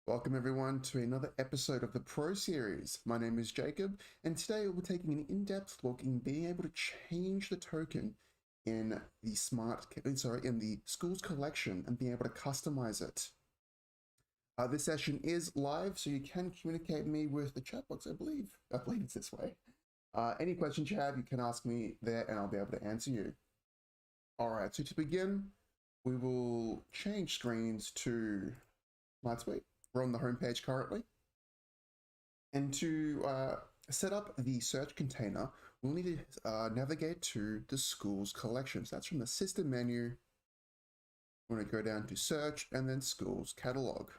Welcome everyone to another episode of the Pro Series. My name is Jacob, and today we'll be taking an in-depth look in being able to change the token in the schools collection and being able to customize it. This session is live, so you can communicate me with the chat box. I believe it's this way. Any questions you have, you can ask me there, and I'll be able to answer you. All right. So to begin, we will change screens to Smart Suite. We're on the home page currently. And to set up the search container, we'll need to navigate to the schools collections. That's from the system menu. We're going to go down to search and then schools catalog.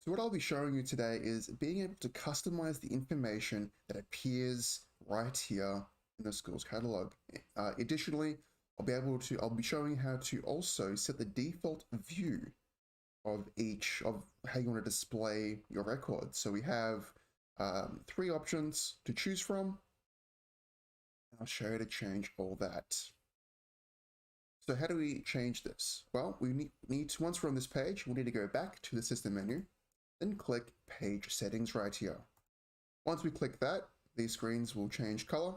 So what I'll be showing you today is being able to customize the information that appears right here in the schools catalog. Additionally, I'll be showing how to also set the default view of how you want to display your record. So we have 3 options to choose from. I'll show you how to change all that. So how do we change this? Well, we need to, once we're on this page, we'll need to go back to the system menu, then click page settings right here. Once we click that, these screens will change color.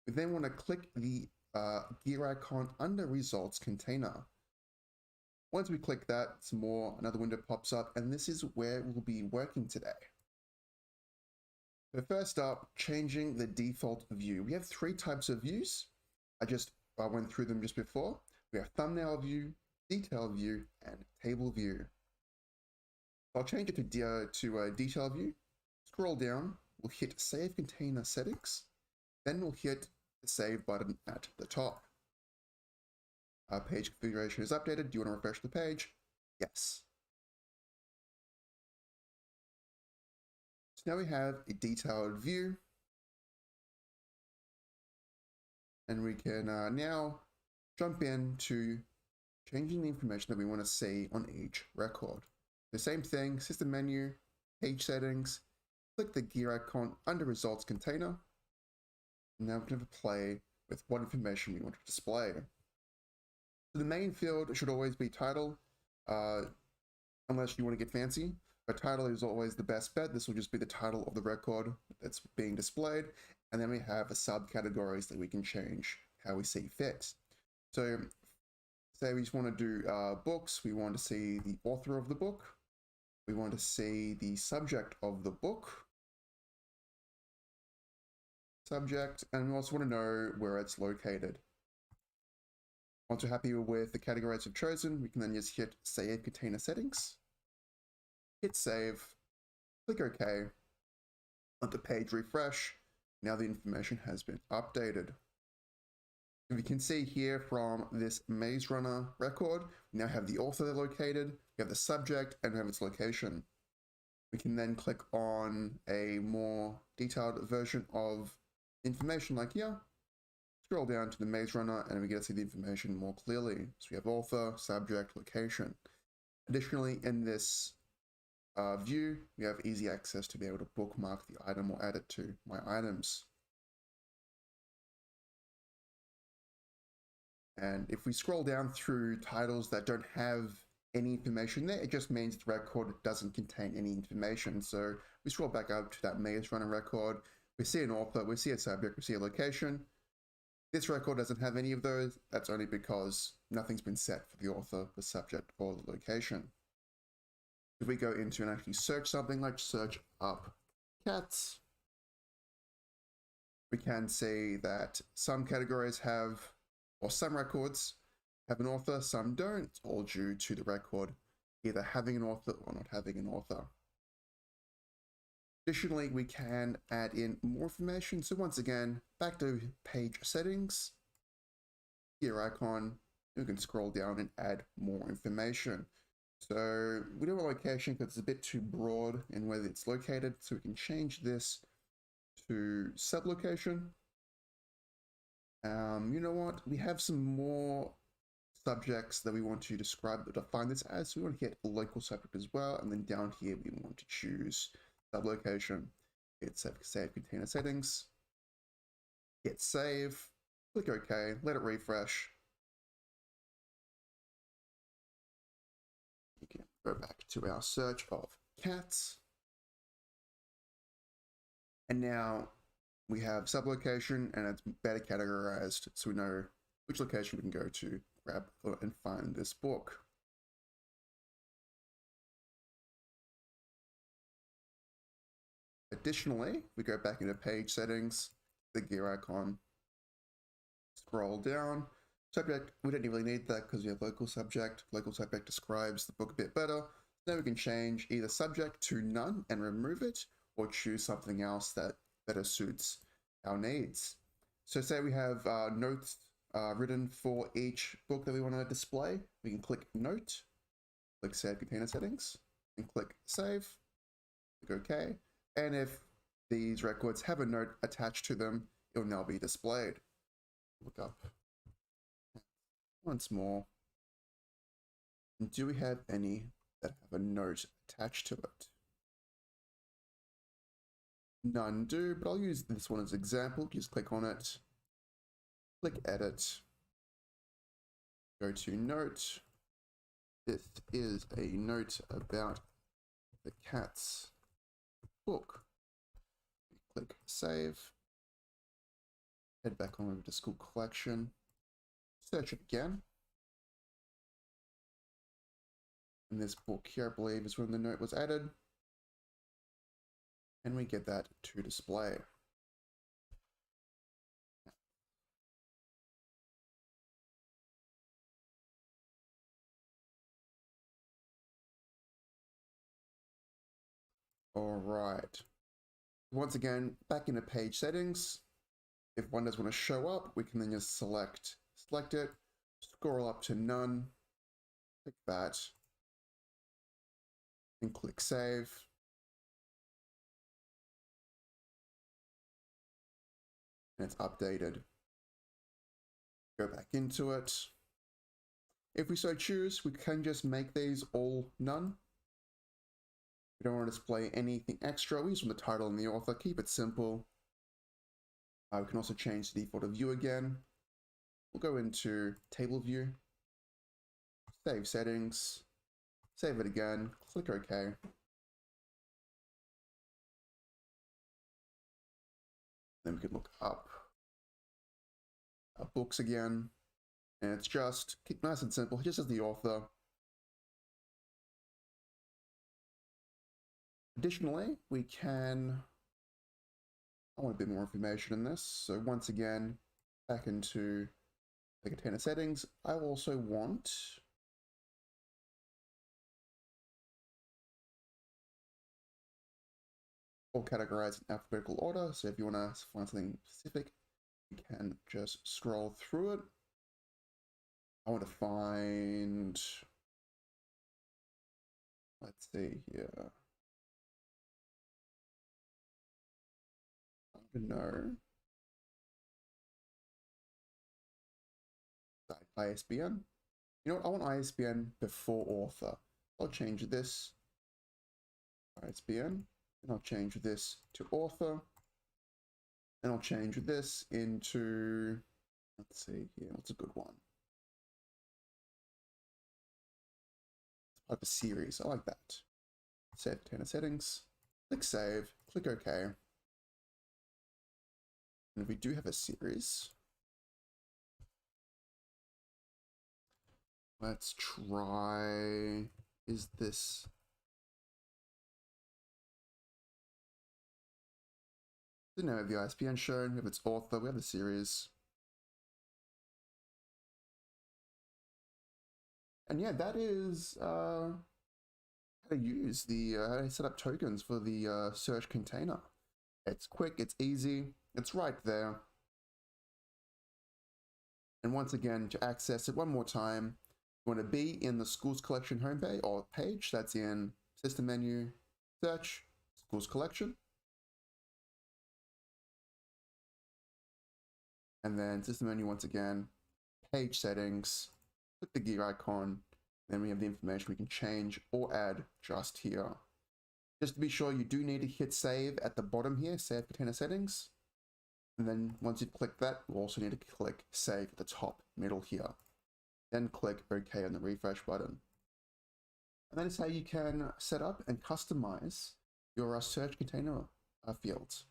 We then want to click the gear icon under results container. Once we click that, another window pops up, and this is where we'll be working today. So first up, changing the default view. We have 3 types of views. I went through them just before. We have thumbnail view, detail view, and table view. I'll change it to detail view. Scroll down, we'll hit Save Container Settings, then we'll hit the Save button at the top. Page configuration is updated. Do you want to refresh the page? Yes. So now we have a detailed view, and we can now jump into changing the information that we want to see on each record. The same thing, system menu, page settings, click the gear icon under results container. Now we can play with what information we want to display. So the main field should always be title, unless you want to get fancy, but title is always the best bet. This will just be the title of the record that's being displayed, and then we have the subcategories that we can change how we see fit. So say we just want to do books, we want to see the author of the book, we want to see the subject of the book, and we also want to know where it's located. Once we're happy with the categories we've chosen, we can then just hit Save Container Settings, hit Save, click OK, let the page refresh. Now the information has been updated. If you can see here from this Maze Runner record, we now have the author located, we have the subject, and we have its location. We can then click on a more detailed version of information like here. Scroll down to the Maze Runner, and we get to see the information more clearly. So we have author, subject, location. Additionally, in this view, we have easy access to be able to bookmark the item or add it to my items. And if we scroll down through titles that don't have any information there, it just means the record doesn't contain any information. So we scroll back up to that Maze Runner record. We see an author, we see a subject, we see a location. This record doesn't have any of those. That's only because nothing's been set for the author, the subject, or the location. If we go into and actually search something, like search up cats, we can see that some categories have, or some records have an author, some don't. It's all due to the record either having an author or not having an author. Additionally, we can add in more information. So once again, back to page settings, gear icon, we can scroll down and add more information. So we don't want location because it's a bit too broad in where it's located. So we can change this to sublocation. You know what? We have some more subjects that we want to define this as. So we want to hit local subject as well. And then down here, we want to choose sublocation. Hit Save Container Settings, hit Save, click OK, let it refresh. Go back to our search of cats. And now we have sublocation and it's better categorized so we know which location we can go to grab and find this book. Additionally, we go back into page settings, the gear icon, scroll down. Subject, we don't really need that because we have local subject. Local subject describes the book a bit better. Now we can change either subject to none and remove it, or choose something else that better suits our needs. So say we have notes written for each book that we want to display. We can click Note, click Save Container Settings, and click Save, click OK. And if these records have a note attached to them, it will now be displayed. Look up once more. And do we have any that have a note attached to it? None do, but I'll use this one as an example. Just click on it, click Edit, go to Note. This is a note about the cat's book. Click Save, head back on over to School Collection, search it again. And this book here, I believe, is when the note was added. And we get that to display. All right. Once again, back into page settings. If one does want to show up, we can then just select it, scroll up to none, click that, and click Save. And it's updated. Go back into it. If we so choose, we can just make these all none. We don't want to display anything extra. We just want the title and the author. Keep it simple. We can also change the default of view again. We'll go into table view, save settings, save it again, click OK. Then we can look up our books again, and it's just nice and simple, just as the author. Additionally, we can, I want a bit more information in this. So once again, back into the container settings, I also want all categorized in alphabetical order. So if you want to find something specific, you can just scroll through it. I want to find, let's see here. I don't know. ISBN. You know what? I want ISBN before author. I'll change this ISBN, and I'll change this to author, and I'll change this into, let's see here, what's a good one? It's part of a series. I like that. Save container settings, click Save, click OK. And if we do have a series, let's try, is this? Didn't have the ISBN shown, we have its author, we have the series. And yeah, that is how to use the, how to set up tokens for the search container. It's quick, it's easy, it's right there. And once again, to access it one more time, you want to be in the Schools Collection homepage or page. That's in System menu, Search, Schools Collection. And then System menu once again, Page Settings, click the gear icon, then we have the information we can change or add just here. Just to be sure, you do need to hit Save at the bottom here, Save Container Settings. And then once you've clicked that, you also need to click Save at the top middle here. Then click OK on the refresh button. And that is how you can set up and customize your search container fields.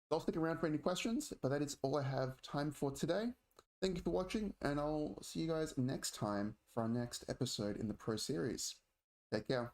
I'll stick around for any questions, but that is all I have time for today. Thank you for watching, and I'll see you guys next time for our next episode in the Pro Series. Take care.